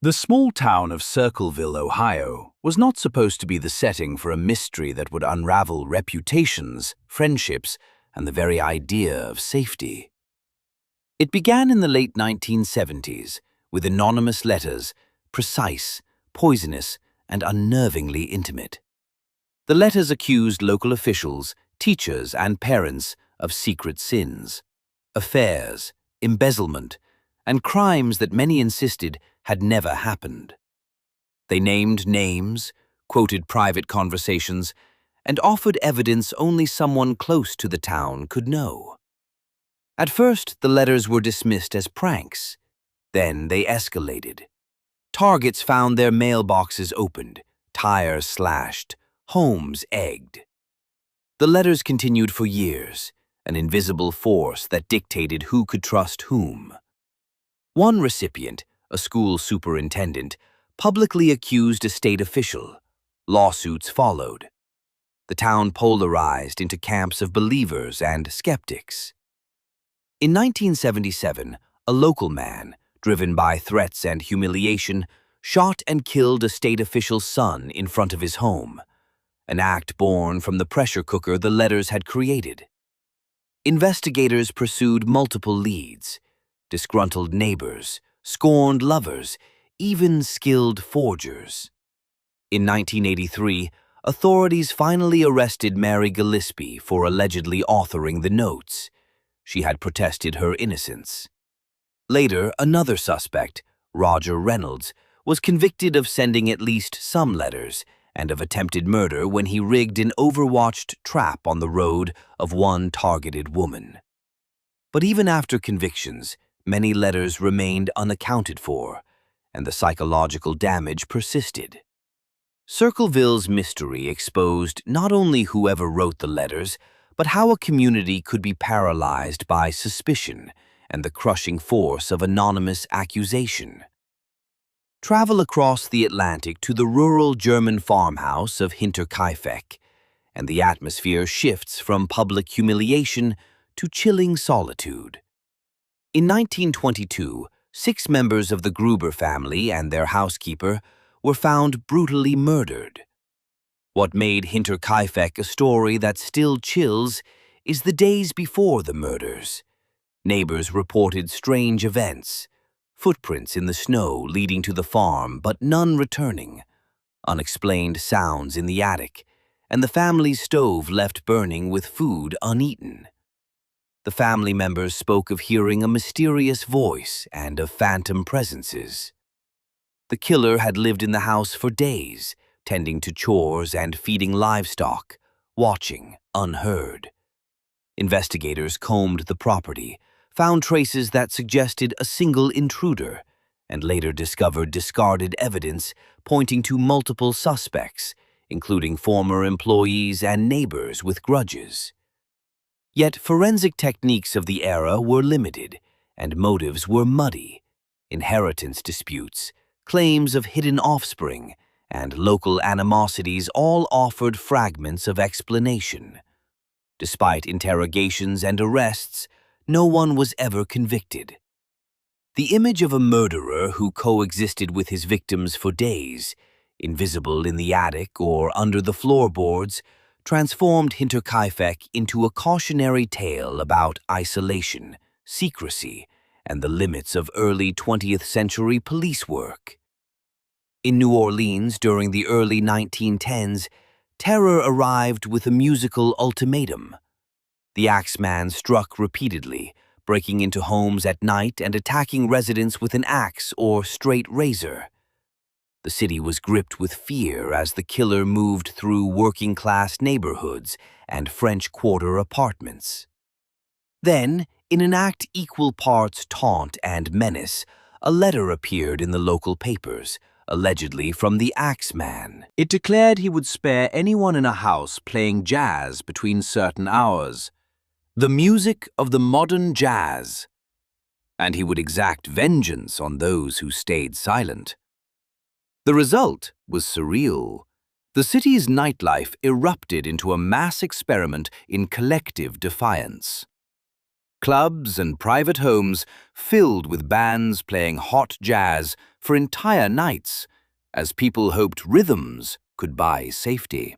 The small town of Circleville, Ohio, was not supposed to be the setting for a mystery that would unravel reputations, friendships, and the very idea of safety. It began in the late 1970s with anonymous letters, precise, poisonous, and unnervingly intimate. The letters accused local officials, teachers, and parents of secret sins, affairs, embezzlement, and crimes that many insisted had never happened. They named names, quoted private conversations, and offered evidence only someone close to the town could know. At first, the letters were dismissed as pranks. Then they escalated. Targets found their mailboxes opened, tires slashed, homes egged. The letters continued for years, an invisible force that dictated who could trust whom. One recipient, a school superintendent, publicly accused a state official. Lawsuits followed. The town polarized into camps of believers and skeptics. In 1977, a local man, driven by threats and humiliation, shot and killed a state official's son in front of his home, an act born from the pressure cooker the letters had created. Investigators pursued multiple leads: disgruntled neighbors, scorned lovers, even skilled forgers. In 1983, authorities finally arrested Mary Gillespie for allegedly authoring the notes. She had protested her innocence. Later, another suspect, Roger Reynolds, was convicted of sending at least some letters and of attempted murder when he rigged an overwatched trap on the road of one targeted woman. But even after convictions, many letters remained unaccounted for, and the psychological damage persisted. Circleville's mystery exposed not only whoever wrote the letters, but how a community could be paralyzed by suspicion and the crushing force of anonymous accusation. Travel across the Atlantic to the rural German farmhouse of Hinterkaifeck, and the atmosphere shifts from public humiliation to chilling solitude. In 1922, 6 members of the Gruber family and their housekeeper were found brutally murdered. What made Hinterkaifeck a story that still chills is the days before the murders. Neighbors reported strange events: footprints in the snow leading to the farm but none returning, unexplained sounds in the attic, and the family's stove left burning with food uneaten. The family members spoke of hearing a mysterious voice and of phantom presences. The killer had lived in the house for days, tending to chores and feeding livestock, watching unheard. Investigators combed the property, found traces that suggested a single intruder, and later discovered discarded evidence pointing to multiple suspects, including former employees and neighbors with grudges. Yet forensic techniques of the era were limited, and motives were muddy. Inheritance disputes, claims of hidden offspring, and local animosities all offered fragments of explanation. Despite interrogations and arrests, no one was ever convicted. The image of a murderer who coexisted with his victims for days, invisible in the attic or under the floorboards, transformed Hinterkaifeck into a cautionary tale about isolation, secrecy, and the limits of early 20th century police work. In New Orleans during the early 1910s, terror arrived with a musical ultimatum. The Axeman struck repeatedly, breaking into homes at night and attacking residents with an axe or straight razor. The city was gripped with fear as the killer moved through working-class neighborhoods and French Quarter apartments. Then, in an act equal parts taunt and menace, a letter appeared in the local papers, allegedly from the Axeman. It declared he would spare anyone in a house playing jazz between certain hours, the music of the modern jazz, and he would exact vengeance on those who stayed silent. The result was surreal. The city's nightlife erupted into a mass experiment in collective defiance. Clubs and private homes filled with bands playing hot jazz for entire nights, as people hoped rhythms could buy safety.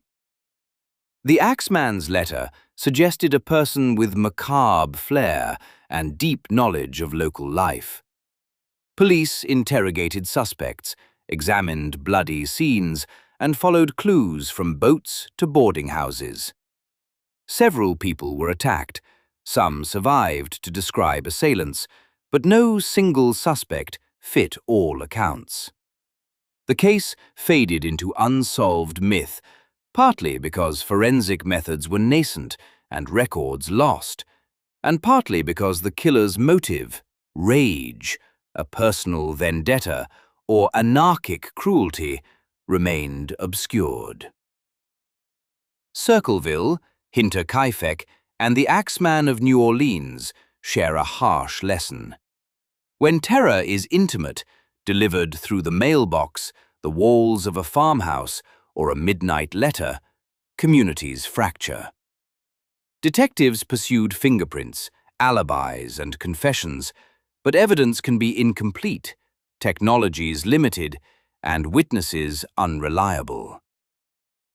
The Axeman's letter suggested a person with macabre flair and deep knowledge of local life. Police interrogated suspects, examined bloody scenes, and followed clues from boats to boarding houses. Several people were attacked. Some survived to describe assailants, but no single suspect fit all accounts. The case faded into unsolved myth, partly because forensic methods were nascent and records lost, and partly because the killer's motive, rage, a personal vendetta, or anarchic cruelty, remained obscured. Circleville, Hinterkaifeck, and the Axeman of New Orleans share a harsh lesson. When terror is intimate, delivered through the mailbox, the walls of a farmhouse, or a midnight letter, communities fracture. Detectives pursued fingerprints, alibis, and confessions, but evidence can be incomplete, technologies limited, and witnesses unreliable.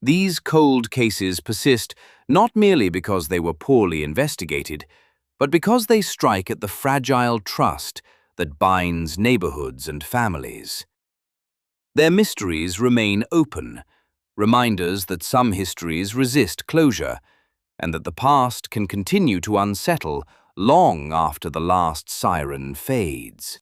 These cold cases persist not merely because they were poorly investigated, but because they strike at the fragile trust that binds neighborhoods and families. Their mysteries remain open, reminders that some histories resist closure, and that the past can continue to unsettle long after the last siren fades.